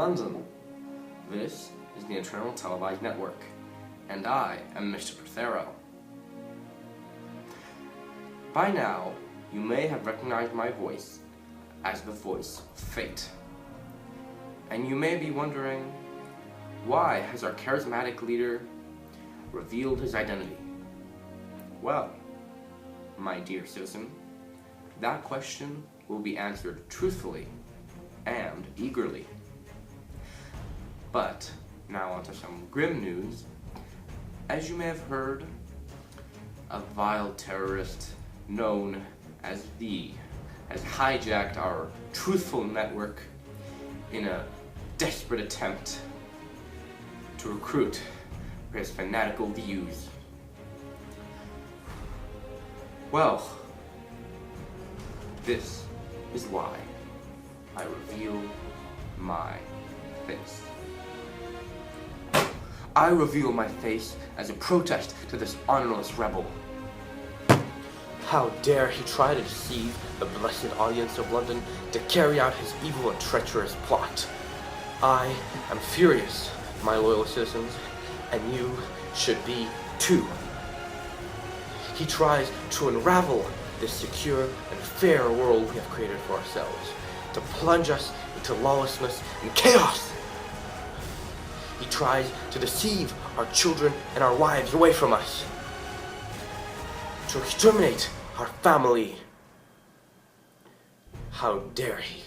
London. This is the Internal Televised Network, and I am Mr. Prothero. By now, you may have recognized my voice as the voice of fate. And you may be wondering, why has our charismatic leader revealed his identity? Well, my dear citizen, that question will be answered truthfully and eagerly. But now on to some grim news. As you may have heard, a vile terrorist known as has hijacked our truthful network in a desperate attempt to recruit for his fanatical views. Well, this is why I reveal my face. I reveal my face as a protest to this honorless rebel. How dare he try to deceive the blessed audience of London to carry out his evil and treacherous plot. I am furious, my loyal citizens, and you should be too. He tries to unravel this secure and fair world we have created for ourselves, to plunge us into lawlessness and chaos. He tries to deceive our children and our wives away from us, to exterminate our family. How dare he?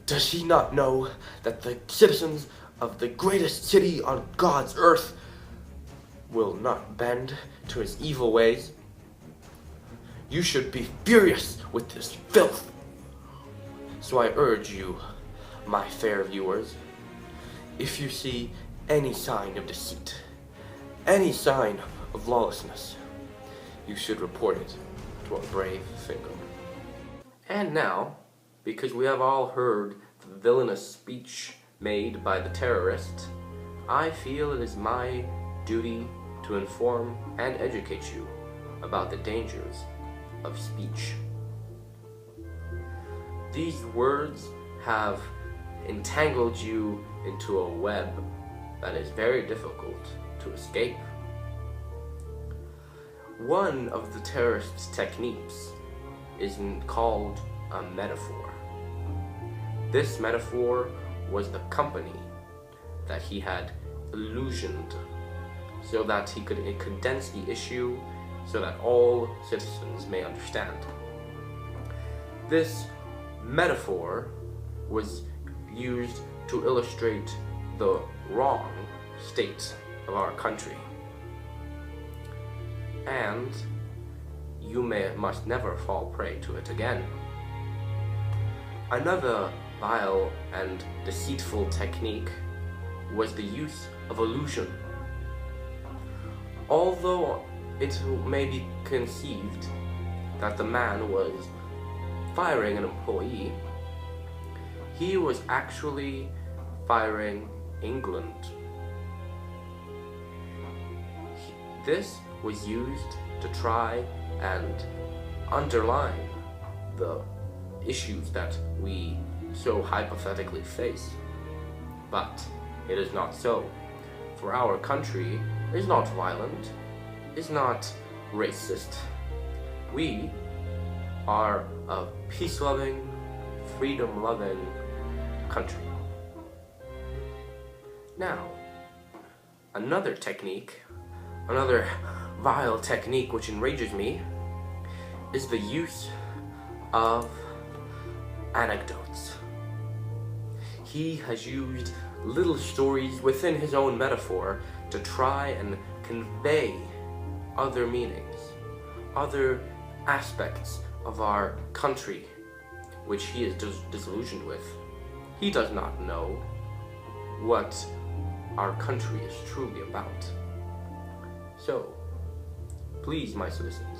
Does he not know that the citizens of the greatest city on God's earth will not bend to his evil ways? You should be furious with this filth. So I urge you, my fair viewers, if you see any sign of deceit, any sign of lawlessness, you should report it to our brave finger. And now, because we have all heard the villainous speech made by the terrorist, I feel it is my duty to inform and educate you about the dangers of speech. These words have entangled you into a web that is very difficult to escape. One of the terrorist's techniques is called a metaphor. This metaphor was the company that he had illusioned so that he could condense the issue so that all citizens may understand. This metaphor was used to illustrate the wrong state of our country. And you must never fall prey to it again. Another vile and deceitful technique was the use of illusion. Although it may be conceived that the man was firing an employee, he was actually firing England. This was used to try and underline the issues that we so hypothetically face. But it is not so. For our country is not violent, is not racist. We are a peace-loving, freedom-loving country. Now, another vile technique which enrages me is the use of anecdotes. He has used little stories within his own metaphor to try and convey other meanings, other aspects of our country which he is disillusioned with. He does not know what our country is truly about. So, please, my citizens,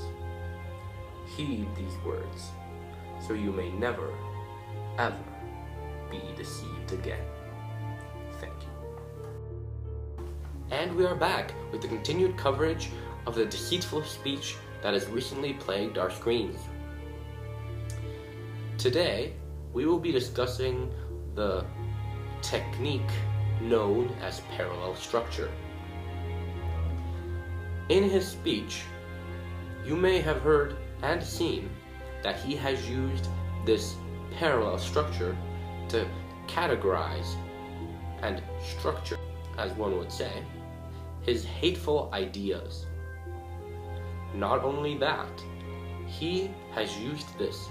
heed these words so you may never, ever be deceived again. Thank you. And we are back with the continued coverage of the deceitful speech that has recently plagued our screens. Today, we will be discussing the technique known as parallel structure. In his speech, you may have heard and seen that he has used this parallel structure to categorize and structure, as one would say, his hateful ideas. Not only that, he has used this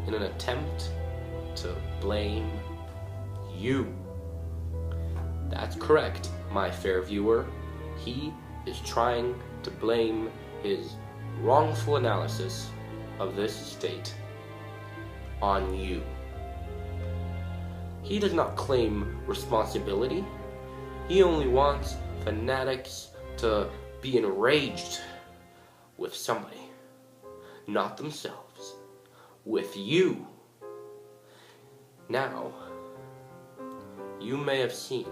in an attempt to blame you. That's correct, my fair viewer. He is trying to blame his wrongful analysis of this state on you. He does not claim responsibility. He only wants fanatics to be enraged with somebody, not themselves, with you. Now, you may have seen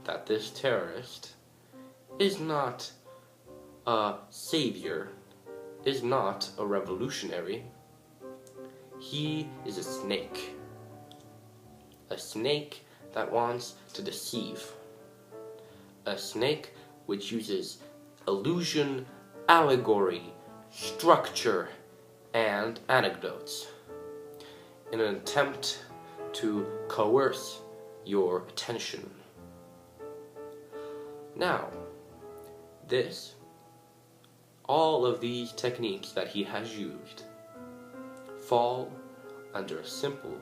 that this terrorist is not a savior, is not a revolutionary. He is a snake. A snake that wants to deceive. A snake which uses illusion, allegory, structure, and anecdotes in an attempt to coerce your attention. Now, all of these techniques that he has used fall under a simple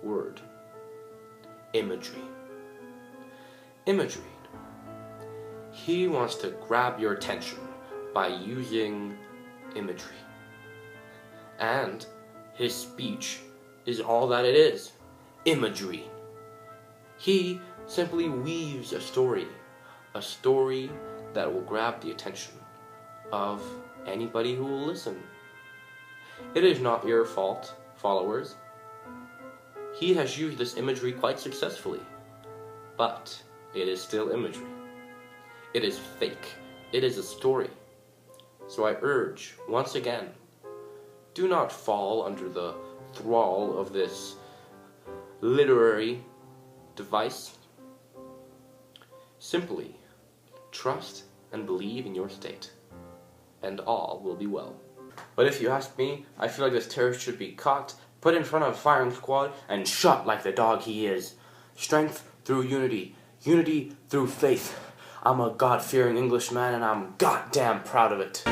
word: imagery. Imagery. He wants to grab your attention by using imagery. And his speech is all that it is: imagery. He simply weaves a story that will grab the attention of anybody who will listen. It is not your fault, followers. He has used this imagery quite successfully, but it is still imagery. It is fake. It is a story. So I urge, once again, do not fall under the thrall of this literary device. Simply trust and believe in your state, and all will be well. But if you ask me, I feel like this terrorist should be caught, put in front of a firing squad, and shot like the dog he is. Strength through unity, unity through faith. I'm a God-fearing Englishman, and I'm goddamn proud of it.